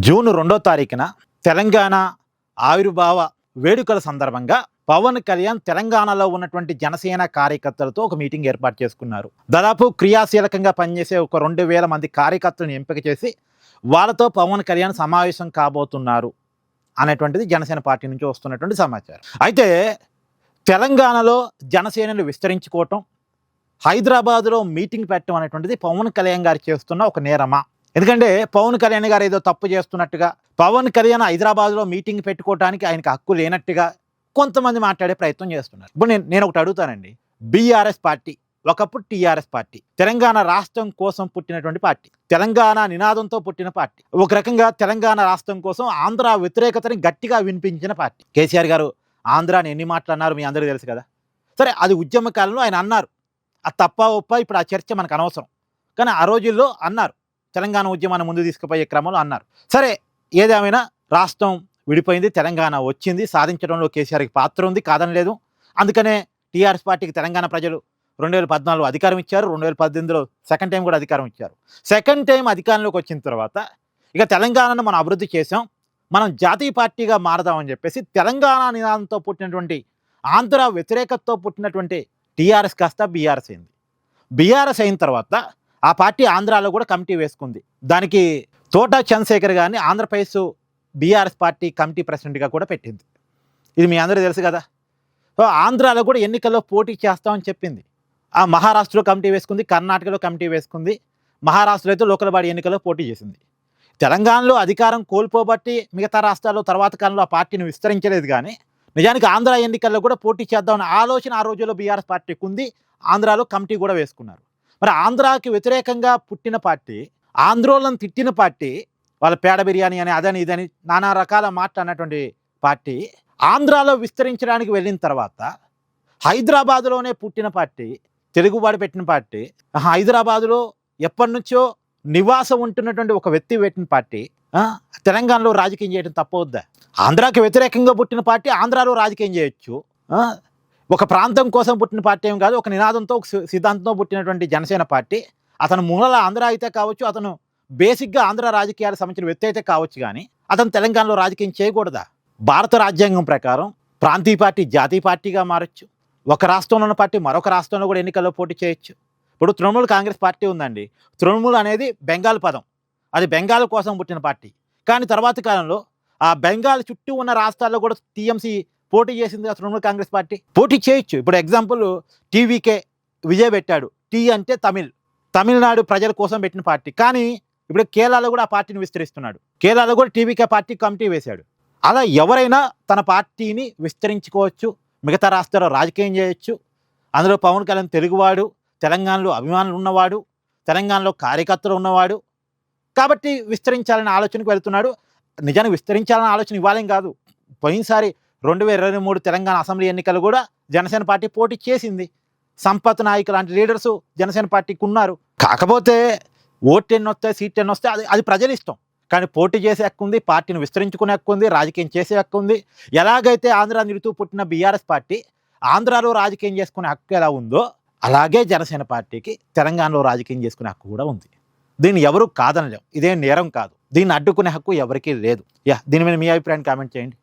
June 2వ తారీఖున తెలంగాణ ఆవిర్భావ వేడుకల సందర్భంగా పవన్ కళ్యాణ్ తెలంగాణలో ఉన్నటువంటి జనసేన కార్యకర్తలతో ఒక మీటింగ్ ఏర్పాటు చేసుకున్నారు. దాదాపు క్రియాశీలకంగా పనిచేసే ఒక 2000 మంది కార్యకర్తలను ఎంపిక చేసి వాళ్ళతో పవన్ కళ్యాణ్ సమావేశం కాబోతున్నారు అనేటువంటిది జనసేన పార్టీ నుంచి వస్తున్నటువంటి సమాచారం. అయితే తెలంగాణలో జనసేనలు విస్తరించుకోవటం, హైదరాబాద్లో మీటింగ్ పెట్టడం అనేటువంటిది పవన్ కళ్యాణ్ గారు చేస్తున్న ఒక నేరమా? ఎందుకంటే పవన్ కళ్యాణ్ గారు ఏదో తప్పు చేస్తున్నట్టుగా, పవన్ కళ్యాణ్ హైదరాబాద్లో మీటింగ్ పెట్టుకోవడానికి ఆయనకు హక్కు లేనట్టుగా కొంతమంది మాట్లాడే ప్రయత్నం చేస్తున్నారు. ఇప్పుడు నేను ఒకటి అడుగుతానండి. బీఆర్ఎస్ పార్టీ ఒకప్పుడు టీఆర్ఎస్ పార్టీ, తెలంగాణ రాష్ట్రం కోసం పుట్టినటువంటి పార్టీ, తెలంగాణ నినాదంతో పుట్టిన పార్టీ, ఒక రకంగా తెలంగాణ రాష్ట్రం కోసం ఆంధ్ర వ్యతిరేకతని గట్టిగా వినిపించిన పార్టీ. కేసీఆర్ గారు ఆంధ్రాని ఎన్ని మాటలు అన్నారు మీ అందరికీ తెలుసు కదా. సరే, అది ఉద్యమ కాలంలో ఆయన అన్నారు. అది తప్ప ఒప్ప ఇప్పుడు ఆ చర్చ మనకు అనవసరం. కానీ ఆ రోజుల్లో అన్నారు, తెలంగాణ ఉద్యమాన్ని ముందు తీసుకుపోయే క్రమంలో అన్నారు. సరే, ఏదేమైనా రాష్ట్రం విడిపోయింది, తెలంగాణ వచ్చింది, సాధించడంలో కేసీఆర్కి పాత్ర ఉంది, కాదనలేదు. అందుకనే టీఆర్ఎస్ పార్టీకి తెలంగాణ ప్రజలు 2014 అధికారం ఇచ్చారు, 2018లో సెకండ్ టైం కూడా అధికారం ఇచ్చారు. సెకండ్ టైం అధికారంలోకి వచ్చిన తర్వాత ఇక తెలంగాణను మనం అభివృద్ధి చేసాం, మనం జాతీయ పార్టీగా మారదామని చెప్పేసి తెలంగాణ నినాదంతో పుట్టినటువంటి, ఆంధ్ర వ్యతిరేకతతో పుట్టినటువంటి టీఆర్ఎస్ కాస్త బీఆర్ఎస్ అయింది. బీఆర్ఎస్ అయిన తర్వాత ఆ పార్టీ ఆంధ్రాలో కూడా కమిటీ వేసుకుంది. దానికి తోట చంద్రశేఖర్ గారిని ఆంధ్రప్రదేశ్ బీఆర్ఎస్ పార్టీ కమిటీ ప్రెసిడెంట్గా కూడా పెట్టింది. ఇది మీ అందరికీ తెలుసు కదా. సో ఆంధ్రాలో కూడా ఎన్నికల్లో పోటీ చేస్తామని చెప్పింది. ఆ మహారాష్ట్రలో కమిటీ వేసుకుంది, కర్ణాటకలో కమిటీ వేసుకుంది, మహారాష్ట్రలో అయితే లోకల్ బాడీ ఎన్నికల్లో పోటీ చేసింది. తెలంగాణలో అధికారం కోల్పోబట్టి మిగతా రాష్ట్రాల్లో తర్వాత కాలంలో ఆ పార్టీని విస్తరించలేదు. కానీ నిజానికి ఆంధ్ర ఎన్నికల్లో కూడా పోటీ చేద్దామని ఆలోచన ఆ రోజుల్లో బీఆర్ఎస్ పార్టీకి ఉంది. ఆంధ్రాలో కమిటీ కూడా వేసుకున్నారు. మరి ఆంధ్రాకి వ్యతిరేకంగా పుట్టిన పార్టీ, ఆంధ్రోళన తిట్టిన పార్టీ, వాళ్ళ పేడ బిర్యానీ అని అదని ఇదని నానా రకాల మాట అన్నటువంటి పార్టీ ఆంధ్రాలో విస్తరించడానికి వెళ్ళిన తర్వాత హైదరాబాదులోనే పుట్టిన పార్టీ, తెలుగువాడు పెట్టిన పార్టీ, హైదరాబాదులో ఎప్పటి నుంచో నివాసం ఉంటున్నటువంటి ఒక వ్యక్తి పెట్టిన పార్టీ తెలంగాణలో రాజకీయం చేయడం తప్పవద్దా? ఆంధ్రాకి వ్యతిరేకంగా పుట్టిన పార్టీ ఆంధ్రాలో రాజకీయం చేయొచ్చు. ఒక ప్రాంతం కోసం పుట్టిన పార్టీ ఏం కాదు, ఒక నినాదంతో ఒక సిద్ధాంతంతో పుట్టినటువంటి జనసేన పార్టీ. అతను మూల ఆంధ్ర అయితే కావచ్చు, అతను బేసిక్గా ఆంధ్ర రాజకీయాలకు సంబంధించిన వ్యక్తి అయితే కావచ్చు, కానీ అతను తెలంగాణలో రాజకీయం చేయకూడదా? భారత రాజ్యాంగం ప్రకారం ప్రాంతీయ పార్టీ జాతీయ పార్టీగా మారచ్చు, ఒక రాష్ట్రంలో ఉన్న పార్టీ మరొక రాష్ట్రంలో కూడా ఎన్నికల్లో పోటీ చేయొచ్చు. ఇప్పుడు తృణమూల్ కాంగ్రెస్ పార్టీ ఉందండి. తృణమూల్ అనేది బెంగాల్ పదం, అది బెంగాల్ కోసం పుట్టిన పార్టీ. కానీ తర్వాత కాలంలో ఆ బెంగాల్ చుట్టూ ఉన్న రాష్ట్రాల్లో కూడా టీఎంసీ పోటీ చేసింది. తృణమూల్ కాంగ్రెస్ పార్టీ పోటీ చేయొచ్చు. ఇప్పుడు ఎగ్జాంపుల్ టీవీకే విజయ్ పెట్టాడు. టీ అంటే తమిళనాడు ప్రజల కోసం పెట్టిన పార్టీ. కానీ ఇప్పుడు కేరళలో కూడా ఆ పార్టీని విస్తరిస్తున్నాడు. కేరళలో కూడా టీవీకే పార్టీ కమిటీ వేశాడు. అలా ఎవరైనా తన పార్టీని విస్తరించుకోవచ్చు, మిగతా రాష్ట్రాల్లో రాజకీయం చేయొచ్చు. అందులో పవన్ కళ్యాణ్ తెలుగువాడు, తెలంగాణలో అభిమానులు ఉన్నవాడు, తెలంగాణలో కార్యకర్తలు ఉన్నవాడు, కాబట్టి విస్తరించాలనే ఆలోచనకు వెళ్తున్నాడు. నిజానికి విస్తరించాలనే ఆలోచన ఇవ్వాలేం కాదు. పోయినసారి 2023 తెలంగాణ అసెంబ్లీ ఎన్నికలు కూడా జనసేన పార్టీ పోటీ చేసింది. సంపత్ నాయక్ లాంటి లీడర్స్ జనసేన పార్టీకి ఉన్నారు. కాకపోతే ఓటు ఎన్ని వస్తాయి, సీట్ ఎన్ని వస్తాయి, అది ప్రజల ఇష్టం. కానీ పోటీ చేసే హక్కు ఉంది, పార్టీని విస్తరించుకునే హక్కు ఉంది, రాజకీయం చేసే హక్కు ఉంది. ఎలాగైతే ఆంధ్ర నిలుతూ పుట్టిన బీఆర్ఎస్ పార్టీ ఆంధ్రాలో రాజకీయం చేసుకునే హక్కు ఎలా ఉందో, అలాగే జనసేన పార్టీకి తెలంగాణలో రాజకీయం చేసుకునే హక్కు కూడా ఉంది. దీన్ని ఎవరు కాదనలేం. ఇదేం నేరం కాదు. దీన్ని అడ్డుకునే హక్కు ఎవరికీ లేదు. దీని మీద మీ అభిప్రాయాన్ని కామెంట్ చేయండి.